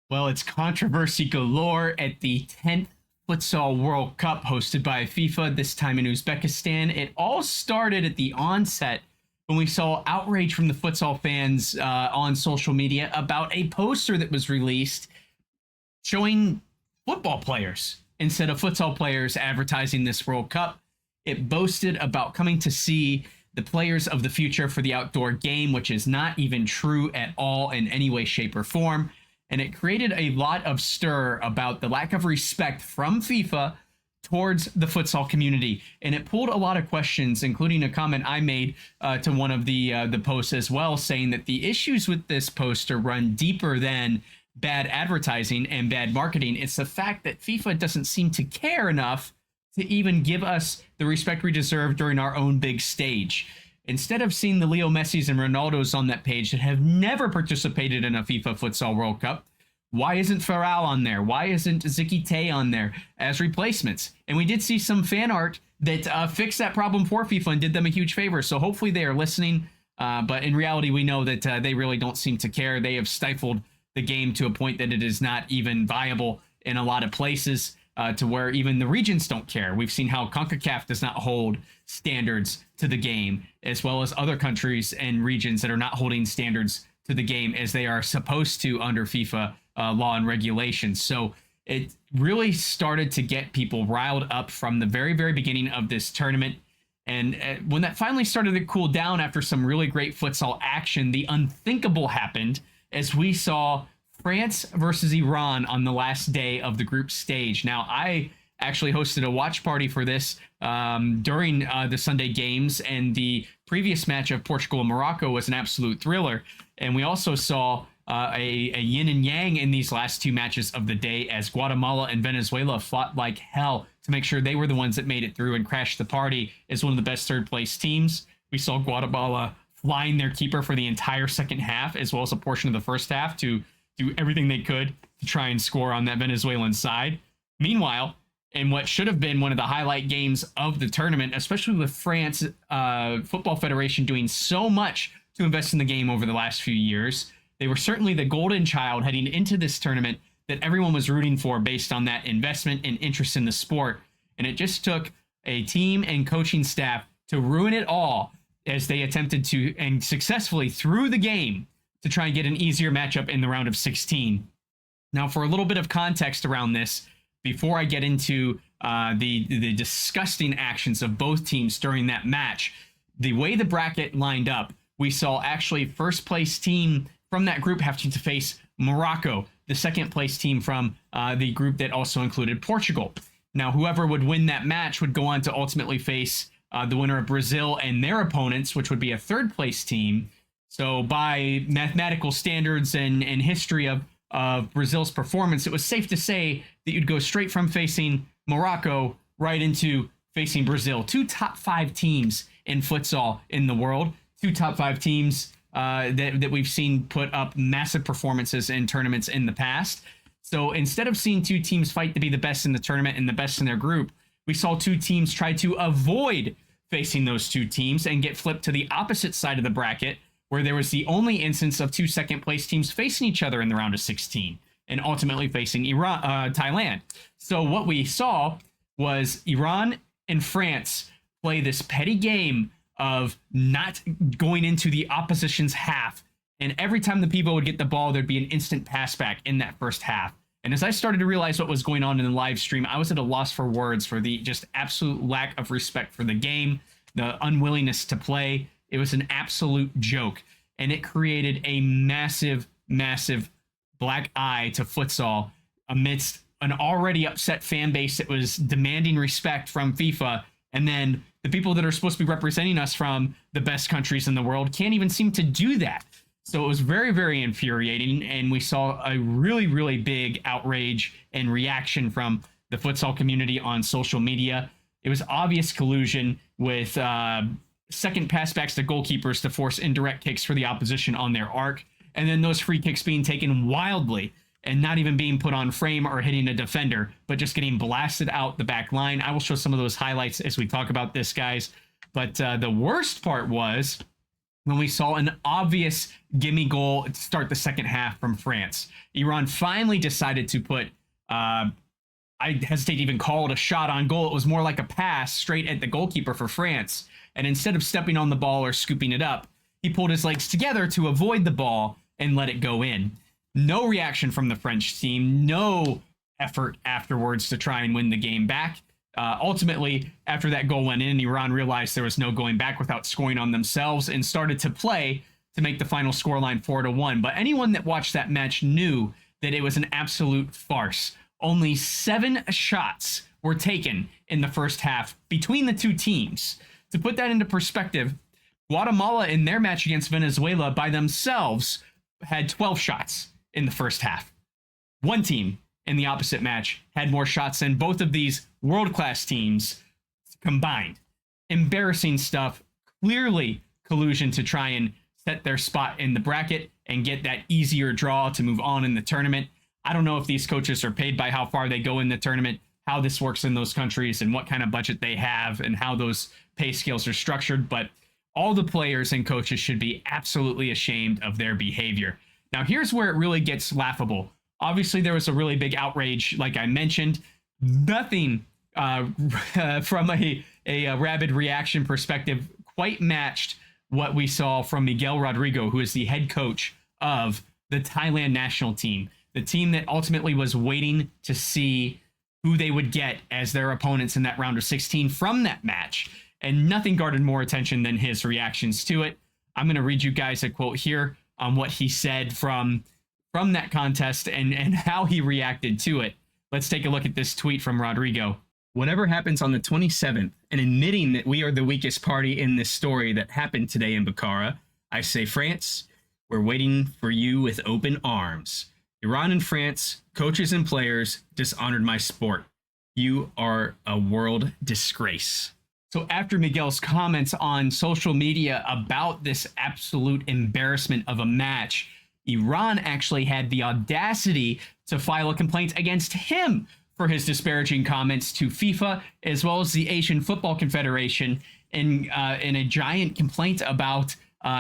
Well, it's controversy galore at the 10th Futsal World Cup hosted by FIFA, this time in Uzbekistan. It all started at the onset when we saw outrage from the futsal fans on social media about a poster that was released showing football players instead of futsal players advertising this World Cup. It boasted about coming to see the players of the future for the outdoor game, which is not even true at all in any way, shape, or form. And it created a lot of stir about the lack of respect from FIFA towards the futsal community. And it pulled a lot of questions, including a comment I made to one of the posts as well, saying that the issues with this poster run deeper than bad advertising and bad marketing. It's the fact that FIFA doesn't seem to care enough to even give us the respect we deserve during our own big stage. Instead of seeing the Leo Messis and Ronaldos on that page that have never participated in a FIFA Futsal World Cup, why isn't Farrell on there? Why isn't Ziki Tay on there as replacements? And we did see some fan art that fixed that problem for FIFA and did them a huge favor. So hopefully they are listening. But in reality, we know that they really don't seem to care. They have stifled the game to a point that it is not even viable in a lot of places. To where even the regions don't care. We've seen how CONCACAF does not hold standards to the game, as well as other countries and regions that are not holding standards to the game as they are supposed to under FIFA law and regulations. So it really started to get people riled up from the very, very beginning of this tournament. And when that finally started to cool down after some really great futsal action, the unthinkable happened as we saw France versus Iran on the last day of the group stage. Now, I actually hosted a watch party for this during the Sunday games, and the previous match of Portugal and Morocco was an absolute thriller. And we also saw a yin and yang in these last two matches of the day as Guatemala and Venezuela fought like hell to make sure they were the ones that made it through and crashed the party as one of the best third-place teams. We saw Guatemala flying their keeper for the entire second half, as well as a portion of the first half, to do everything they could to try and score on that Venezuelan side. Meanwhile, in what should have been one of the highlight games of the tournament, especially with France Football Federation doing so much to invest in the game over the last few years, they were certainly the golden child heading into this tournament that everyone was rooting for based on that investment and interest in the sport. And it just took a team and coaching staff to ruin it all as they attempted to, and successfully through the game, to try and get an easier matchup in the round of 16. Now, for a little bit of context around this, before I get into the disgusting actions of both teams during that match, the way the bracket lined up, we saw actually first place team from that group having to face Morocco, the second place team from the group that also included Portugal. Now, whoever would win that match would go on to ultimately face the winner of Brazil and their opponents, which would be a third place team. So by mathematical standards and history of Brazil's performance, it was safe to say that you'd go straight from facing Morocco right into facing Brazil. Two top five teams in futsal in the world. Two top five teams that we've seen put up massive performances in tournaments in the past. So instead of seeing two teams fight to be the best in the tournament and the best in their group, we saw two teams try to avoid facing those two teams and get flipped to the opposite side of the bracket, where there was the only instance of two second-place teams facing each other in the round of 16 and ultimately facing Thailand. So what we saw was Iran and France play this petty game of not going into the opposition's half. And every time the pivot would get the ball, there'd be an instant pass back in that first half. And as I started to realize what was going on in the live stream, I was at a loss for words for the just absolute lack of respect for the game, the unwillingness to play. It was an absolute joke, and it created a massive, massive black eye to futsal amidst an already upset fan base that was demanding respect from FIFA. And then the people that are supposed to be representing us from the best countries in the world can't even seem to do that. So it was very, very infuriating, and we saw a really, really big outrage and reaction from the futsal community on social media. It was obvious collusion with second passbacks to goalkeepers to force indirect kicks for the opposition on their arc, and then those free kicks being taken wildly and not even being put on frame or hitting a defender, but just getting blasted out the back line. I will show some of those highlights as we talk about this, guys. But the worst part was when we saw an obvious gimme goal to start the second half from France. Iran finally decided to put, I hesitate to even call it a shot on goal. It was more like a pass straight at the goalkeeper for France. And instead of stepping on the ball or scooping it up, he pulled his legs together to avoid the ball and let it go in. No reaction from the French team, no effort afterwards to try and win the game back. Ultimately, after that goal went in, Iran realized there was no going back without scoring on themselves and started to play to make the final scoreline 4-1. But anyone that watched that match knew that it was an absolute farce. Only 7 shots were taken in the first half between the two teams. To put that into perspective, Guatemala in their match against Venezuela by themselves had 12 shots in the first half. One team in the opposite match had more shots than both of these world-class teams combined. Embarrassing stuff. Clearly collusion to try and set their spot in the bracket and get that easier draw to move on in the tournament. I don't know if these coaches are paid by how far they go in the tournament, how this works in those countries, and what kind of budget they have, and how those pay scales are structured, but all the players and coaches should be absolutely ashamed of their behavior. Now, here's where it really gets laughable. Obviously, there was a really big outrage, like I mentioned. Nothing from a rabid reaction perspective quite matched what we saw from Miguel Rodrigo, who is the head coach of the Thailand national team, the team that ultimately was waiting to see who they would get as their opponents in that round of 16 from that match. And nothing garnered more attention than his reactions to it. I'm going to read you guys a quote here on what he said from that contest and how he reacted to it. Let's take a look at this tweet from Rodrigo. Whatever happens on the 27th, and admitting that we are the weakest party in this story that happened today in Bukhara, I say, France, we're waiting for you with open arms. Iran and France, coaches and players, dishonored my sport. You are a world disgrace. So after Miguel's comments on social media about this absolute embarrassment of a match, Iran actually had the audacity to file a complaint against him for his disparaging comments to FIFA, as well as the Asian Football Confederation, in a giant complaint about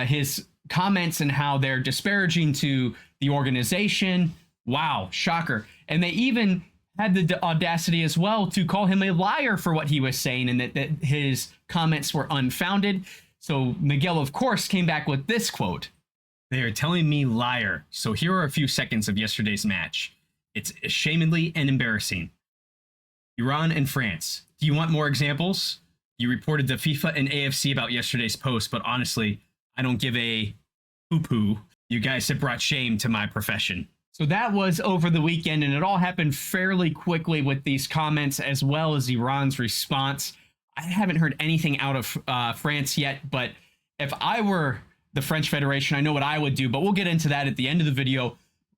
his comments and how they're disparaging to the organization. Wow, shocker. And they even had the audacity as well to call him a liar for what he was saying, and that his comments were unfounded. So Miguel, of course, came back with this quote. They are telling me liar. So here are a few seconds of yesterday's match. It's ashamedly and embarrassing. Iran and France. Do you want more examples? You reported to FIFA and AFC about yesterday's post, but honestly, I don't give a poo-poo. You guys have brought shame to my profession. So that was over the weekend, and it all happened fairly quickly with these comments as well as Iran's response. I haven't heard anything out of France yet, but if I were the French Federation, I know what I would do, but we'll get into that at the end of the video.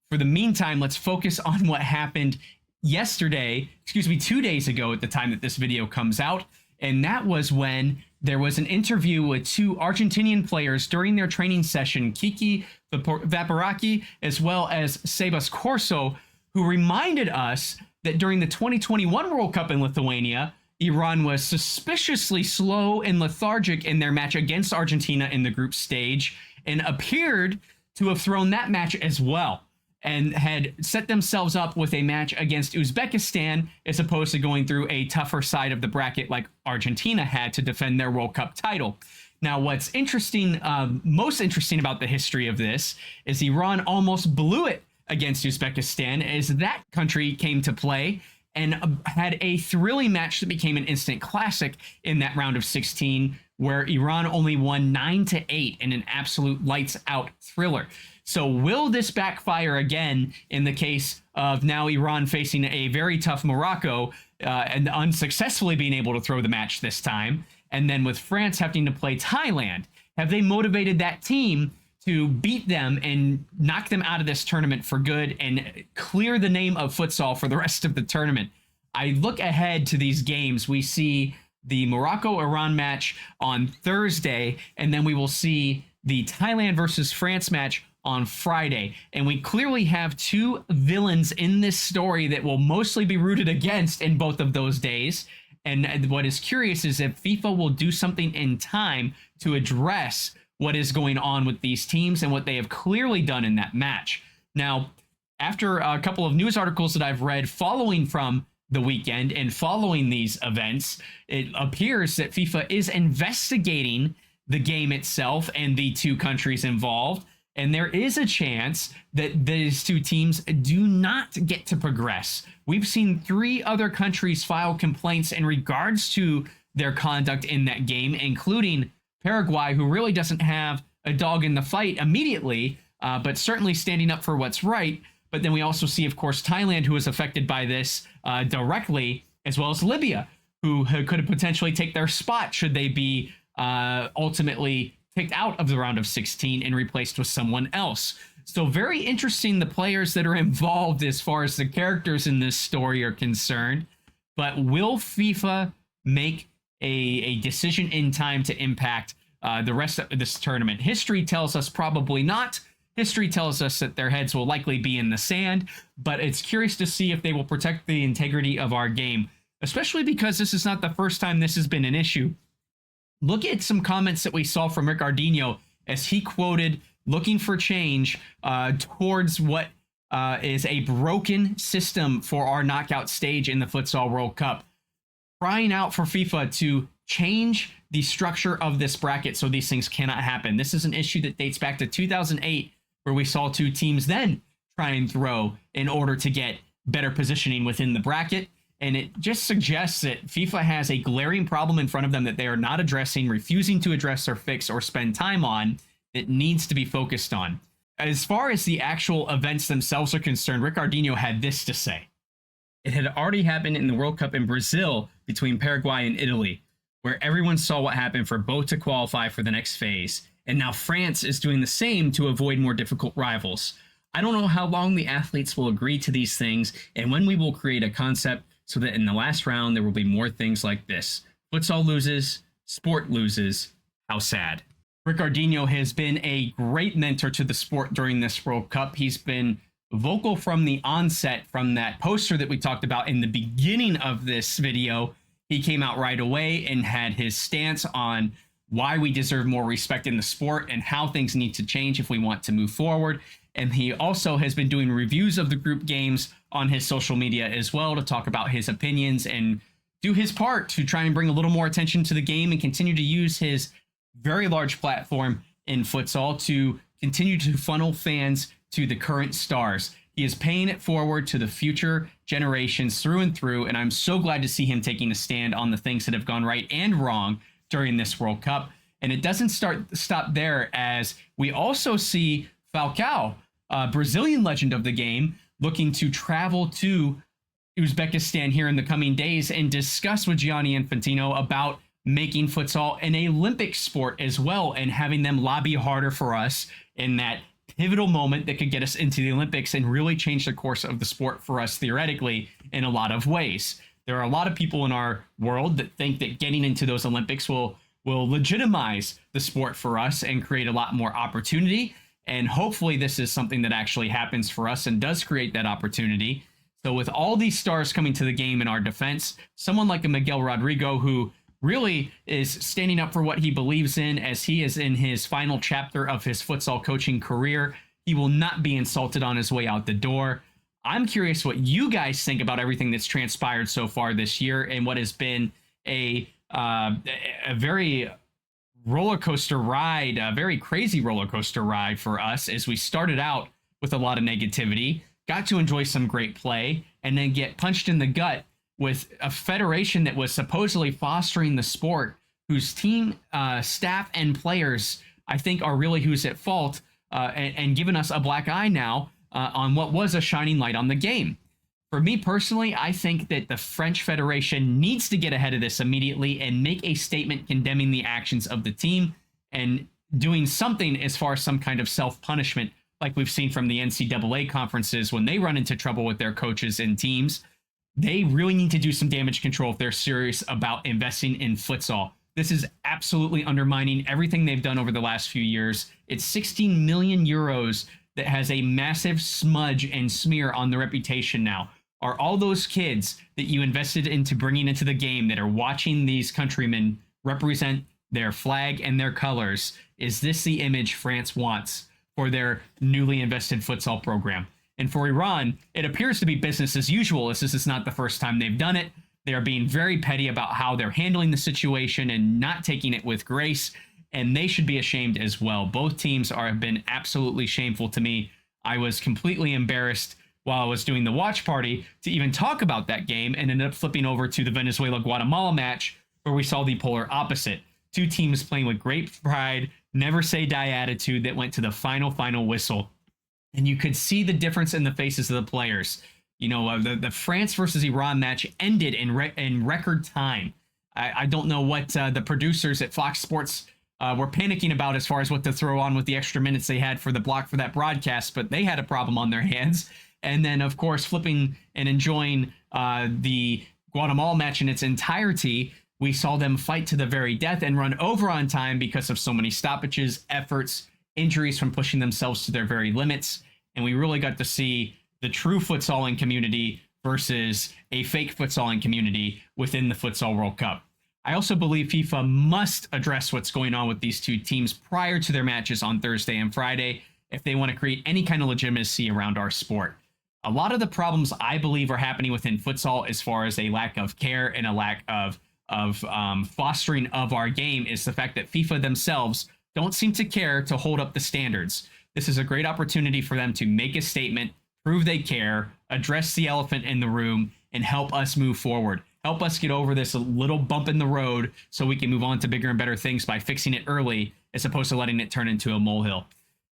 For the meantime, let's focus on what happened yesterday, 2 days ago at the time that this video comes out, and that was when there was an interview with 2 Argentinian players during their training session, Kiki Vaporaki as well as Sebas Corso, who reminded us that during the 2021 World Cup in Lithuania, Iran was suspiciously slow and lethargic in their match against Argentina in the group stage, and appeared to have thrown that match as well, and had set themselves up with a match against Uzbekistan as opposed to going through a tougher side of the bracket like Argentina had to defend their World Cup title. Now, what's interesting, most interesting about the history of this is Iran almost blew it against Uzbekistan as that country came to play and had a thrilling match that became an instant classic in that round of 16, where Iran only won 9-8 in an absolute lights-out thriller. So will this backfire again in the case of now Iran facing a very tough Morocco and unsuccessfully being able to throw the match this time? And then with France having to play Thailand, have they motivated that team to beat them and knock them out of this tournament for good and clear the name of futsal for the rest of the tournament? I look ahead to these games. We see the Morocco-Iran match on Thursday, and then we will see the Thailand versus France match on Friday. And we clearly have 2 villains in this story that will mostly be rooted against in both of those days. And what is curious is if FIFA will do something in time to address what is going on with these teams and what they have clearly done in that match. Now, after a couple of news articles that I've read following from the weekend and following these events, it appears that FIFA is investigating the game itself and the two countries involved. And there is a chance that these two teams do not get to progress. We've seen 3 other countries file complaints in regards to their conduct in that game, including Paraguay, who really doesn't have a dog in the fight immediately, but certainly standing up for what's right. But then we also see, of course, Thailand, who is affected by this directly, as well as Libya, who could potentially take their spot should they be ultimately kicked out of the round of 16 and replaced with someone else. So very interesting, the players that are involved as far as the characters in this story are concerned. But will FIFA make a decision in time to impact the rest of this tournament? History tells us probably not. History tells us that their heads will likely be in the sand, but it's curious to see if they will protect the integrity of our game, especially because this is not the first time this has been an issue. Look at some comments that we saw from Ricardinho as he quoted looking for change towards what is a broken system for our knockout stage in the Futsal World Cup, crying out for FIFA to change the structure of this bracket so these things cannot happen. This is an issue that dates back to 2008, where we saw 2 teams then try and throw in order to get better positioning within the bracket. And it just suggests that FIFA has a glaring problem in front of them that they are not addressing, refusing to address or fix or spend time on, that needs to be focused on. As far as the actual events themselves are concerned, Ricardinho had this to say. It had already happened in the World Cup in Brazil between Paraguay and Italy, where everyone saw what happened for both to qualify for the next phase. And now France is doing the same to avoid more difficult rivals. I don't know how long the athletes will agree to these things and when we will create a concept so that in the last round there will be more things like this. Futsal loses, sport loses. How sad. Ricardinho has been a great mentor to the sport during this World Cup. He's been vocal from the onset, from that poster that we talked about in the beginning of this video. He came out right away and had his stance on why we deserve more respect in the sport and how things need to change if we want to move forward. And he also has been doing reviews of the group games on his social media as well to talk about his opinions and do his part to try and bring a little more attention to the game and continue to use his very large platform in futsal to continue to funnel fans to the current stars. He is paying it forward to the future generations through and through, and I'm so glad to see him taking a stand on the things that have gone right and wrong during this World Cup. And it doesn't stop there, as we also see Falcao, a Brazilian legend of the game, looking to travel to Uzbekistan here in the coming days and discuss with Gianni Infantino about making futsal an Olympic sport as well and having them lobby harder for us in that pivotal moment that could get us into the Olympics and really change the course of the sport for us theoretically in a lot of ways. There are a lot of people in our world that think that getting into those Olympics will legitimize the sport for us and create a lot more opportunity. And hopefully this is something that actually happens for us and does create that opportunity. So with all these stars coming to the game in our defense, someone like a Miguel Rodrigo, who really is standing up for what he believes in as he is in his final chapter of his futsal coaching career, he will not be insulted on his way out the door. I'm curious what you guys think about everything that's transpired so far this year and what has been a very roller coaster ride, a very crazy roller coaster ride for us, as we started out with a lot of negativity, got to enjoy some great play, and then get punched in the gut with a federation that was supposedly fostering the sport, whose team, staff, and players, I think, are really who's at fault, and giving us a black eye now on what was a shining light on the game. For me personally, I think that the French Federation needs to get ahead of this immediately and make a statement condemning the actions of the team and doing something as far as some kind of self-punishment, like we've seen from the NCAA conferences when they run into trouble with their coaches and teams. They really need to do some damage control if they're serious about investing in futsal. This is absolutely undermining everything they've done over the last few years. It's 16 million euros that has a massive smudge and smear on the reputation now. Are all those kids that you invested into bringing into the game that are watching these countrymen represent their flag and their colors. Is this the image France wants for their newly invested futsal program? And for Iran, it appears to be business as usual, as this is not the first time they've done it. They are being very petty about how they're handling the situation and not taking it with grace, and they should be ashamed as well. Both teams have been absolutely shameful to me. I was completely embarrassed while I was doing the watch party to even talk about that game, and ended up flipping over to the Venezuela-Guatemala match, where we saw the polar opposite. Two teams playing with great pride, never say die attitude that went to the final whistle. And you could see the difference in the faces of the players. You know, the France versus Iran match ended in record time. I don't know what the producers at Fox Sports were panicking about as far as what to throw on with the extra minutes they had for the block for that broadcast, but they had a problem on their hands. And then, of course, flipping and enjoying the Guatemala match in its entirety, we saw them fight to the very death and run over on time because of so many stoppages, efforts, injuries from pushing themselves to their very limits. And we really got to see the true futsaling community versus a fake futsaling community within the Futsal World Cup. I also believe FIFA must address what's going on with these two teams prior to their matches on Thursday and Friday if they want to create any kind of legitimacy around our sport. A lot of the problems I believe are happening within futsal as far as a lack of care and a lack of fostering of our game is the fact that FIFA themselves don't seem to care to hold up the standards. This is a great opportunity for them to make a statement, prove they care, address the elephant in the room, and help us move forward. Help us get over this little bump in the road so we can move on to bigger and better things by fixing it early as opposed to letting it turn into a molehill.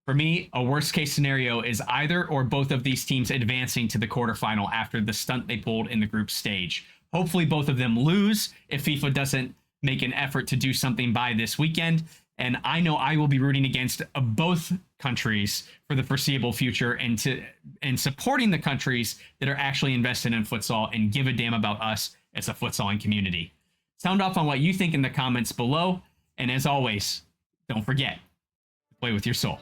For me, a worst case scenario is either or both of these teams advancing to the quarterfinal after the stunt they pulled in the group stage. Hopefully both of them lose if FIFA doesn't make an effort to do something by this weekend. And I know I will be rooting against both countries for the foreseeable future and supporting the countries that are actually invested in futsal and give a damn about us as a futsaling community. Sound off on what you think in the comments below. And as always, don't forget to play with your soul.